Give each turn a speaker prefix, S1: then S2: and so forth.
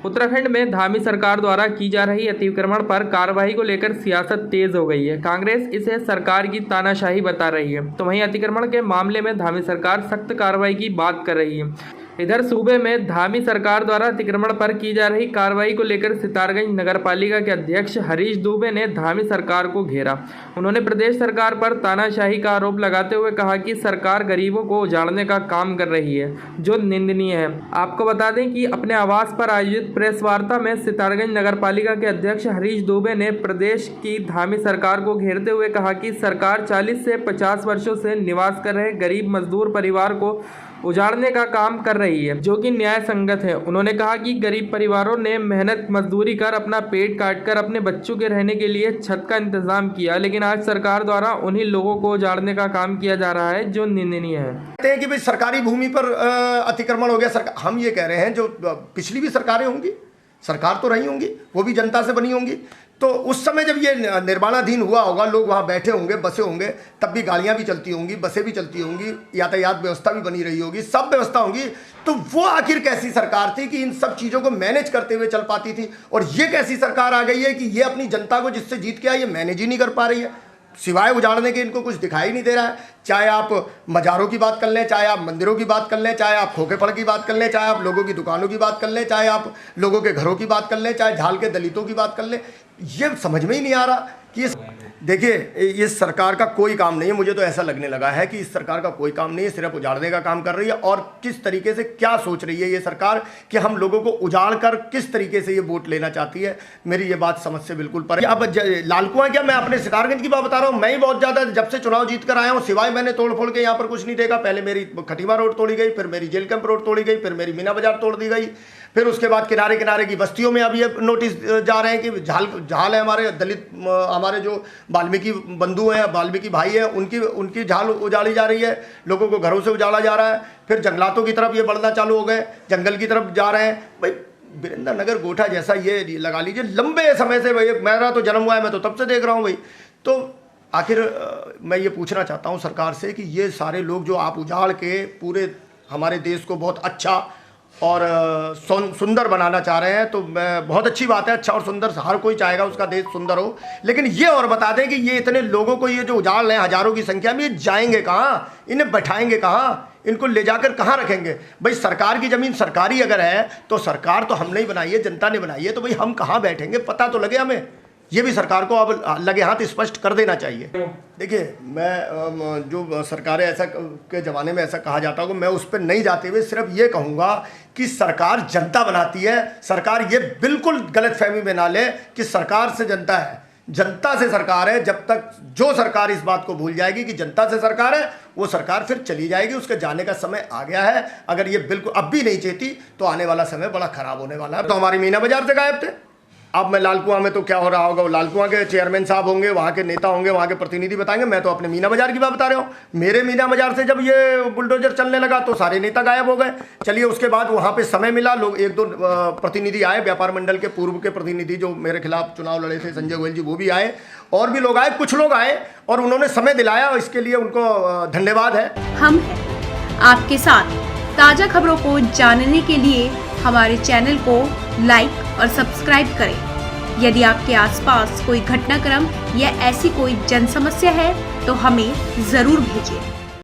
S1: उत्तराखंड में धामी सरकार द्वारा की जा रही अतिक्रमण पर कार्रवाई को लेकर सियासत तेज हो गई है। कांग्रेस इसे सरकार की तानाशाही बता रही है, तो वहीं अतिक्रमण के मामले में धामी सरकार सख्त कार्रवाई की बात कर रही है। इधर सूबे में धामी सरकार द्वारा अतिक्रमण पर की जा रही कार्रवाई को लेकर सितारगंज नगरपालिका के अध्यक्ष हरीश दुबे ने धामी सरकार को घेरा। उन्होंने प्रदेश सरकार पर तानाशाही का आरोप लगाते हुए कहा कि सरकार गरीबों को उजाड़ने का काम कर रही है, जो निंदनीय है। आपको बता दें कि अपने आवास पर आयोजित प्रेस वार्ता में सितारगंज नगरपालिका के अध्यक्ष हरीश दुबे ने प्रदेश की धामी सरकार को घेरते हुए कहा कि सरकार 40 से 50 वर्षों से निवास कर रहे गरीब मजदूर परिवार को उजाड़ने का काम कर रही है, जो कि न्याय संगत है। उन्होंने कहा कि गरीब परिवारों ने मेहनत मजदूरी कर अपना पेट काटकर अपने बच्चों के रहने के लिए छत का इंतजाम किया, लेकिन आज सरकार द्वारा उन्हीं लोगों को उजाड़ने का काम किया जा रहा है, जो निंदनीय है।
S2: कहते हैं कि भाई सरकारी भूमि पर अतिक्रमण हो गया। हम ये कह रहे हैं जो पिछली भी सरकारें होंगी, सरकार तो रही होंगी, वो भी जनता से बनी होंगी, तो उस समय जब ये निर्माणाधीन हुआ होगा, लोग वहाँ बैठे होंगे, बसे होंगे, तब भी गाड़ियाँ भी चलती होंगी, बसें भी चलती होंगी, यातायात व्यवस्था भी बनी रही होगी, सब व्यवस्था होंगी। तो वो आखिर कैसी सरकार थी कि इन सब चीज़ों को मैनेज करते हुए चल पाती थी, और ये कैसी सरकार आ गई है कि ये अपनी जनता को जिससे जीत के आई, ये मैनेज ही नहीं कर पा रही है। सिवाय उजाड़ने के इनको कुछ दिखाई नहीं दे रहा है। चाहे आप मज़ारों की बात कर लें, चाहे आप मंदिरों की बात कर लें, चाहे आप खोखेपड़ की बात कर लें, चाहे आप लोगों की दुकानों की बात कर लें, चाहे आप लोगों के घरों की बात कर लें, चाहे झाल के दलितों की बात कर लें, ये समझ में ही नहीं आ रहा कि देखिए इस सरकार का कोई काम नहीं है। मुझे तो ऐसा लगने लगा है कि इस सरकार का कोई काम नहीं है, सिर्फ उजाड़ने का काम कर रही है। और किस तरीके से क्या सोच रही है ये सरकार कि हम लोगों को उजाड़ कर किस तरीके से ये वोट लेना चाहती है, मेरी ये बात समझ से बिल्कुल परे। अब लाल कुआं क्या, मैं अपने सितारगंज की बात बता रहा हूँ। मैं ही बहुत ज़्यादा जब से चुनाव जीत कर आया हूँ, सिवाय मैंने तोड़ फोड़ के यहाँ पर कुछ नहीं देखा। पहले मेरी खटीमा रोड तोड़ी गई, फिर मेरी जेल कैंप रोड तोड़ी गई, फिर मेरी मीना बाजार तोड़ दी गई, फिर उसके बाद किनारे किनारे की बस्तियों में अब ये नोटिस जा रहे हैं कि झाल है, हमारे दलित, हमारे जो वाल्मीकि बंधु हैं, वाल्मीकि भाई हैं, उनकी झाल उजाड़ी जा रही है, लोगों को घरों से उजाड़ा जा रहा है। फिर जंगलातों की तरफ ये बढ़ना चालू हो गए, जंगल की तरफ जा रहे हैं। भाई वीरेंद्र नगर गोठा जैसा ये लगा लीजिए लंबे समय से, भाई मेरा तो जन्म हुआ है, मैं तो तब से देख रहा हूँ भाई। तो आखिर मैं ये पूछना चाहता हूँ सरकार से कि ये सारे लोग जो आप उजाड़ के पूरे हमारे देश को बहुत अच्छा और सुंदर बनाना चाह रहे हैं, तो बहुत अच्छी बात है। अच्छा और सुंदर हर कोई चाहेगा उसका देश सुंदर हो, लेकिन ये और बता दें कि ये इतने लोगों को ये जो उजाड़ रहे हैं हजारों की संख्या में, ये जाएंगे कहाँ, इन्हें बैठाएंगे कहाँ, इनको ले जाकर कहाँ रखेंगे? भाई सरकार की ज़मीन सरकारी अगर है तो सरकार तो हमने ही बनाई है, जनता ने बनाई है, तो भाई हम कहाँ बैठेंगे, पता तो लगे हमें। ये भी सरकार को अब लगे हाथ स्पष्ट कर देना चाहिए। देखिए मैं जो सरकारें ऐसा के ज़माने में ऐसा कहा जाता होगा, मैं उस पर नहीं जाते हुए सिर्फ ये कहूँगा कि सरकार जनता बनाती है। सरकार ये बिल्कुल गलतफहमी में ना ले कि सरकार से जनता है, जनता से सरकार है। जब तक जो सरकार इस बात को भूल जाएगी कि जनता से सरकार है, वो सरकार फिर चली जाएगी, उसके जाने का समय आ गया है। अगर ये बिल्कुल अब भी नहीं चेती तो आने वाला समय बड़ा ख़राब होने वाला है। तो हमारी मीना बाजार से गायब थे। अब मैं लाल कुआं में तो क्या हो रहा होगा, वो लाल कुआं के चेयरमैन साहब होंगे, वहाँ के नेता होंगे, वहाँ के प्रतिनिधि बताएंगे। मैं तो अपने मीना बाजार की बात बता रहा हूँ। मेरे मीना बाजार से जब ये बुलडोजर चलने लगा तो सारे नेता गायब हो गए। चलिए उसके बाद वहाँ पे समय मिला, लोग एक दो प्रतिनिधि आए, व्यापार मंडल के पूर्व के प्रतिनिधि जो मेरे खिलाफ चुनाव लड़े थे, संजय गोयल जी, वो भी आए, और भी लोग आए, कुछ लोग आए और उन्होंने समय दिलाया, इसके लिए उनको धन्यवाद है।
S3: हम हैं आपके साथ। ताज़ा खबरों को जानने के लिए हमारे चैनल को लाइक और सब्सक्राइब करें। यदि आपके आसपास कोई घटनाक्रम या ऐसी कोई जन समस्या है तो हमें ज़रूर भेजें।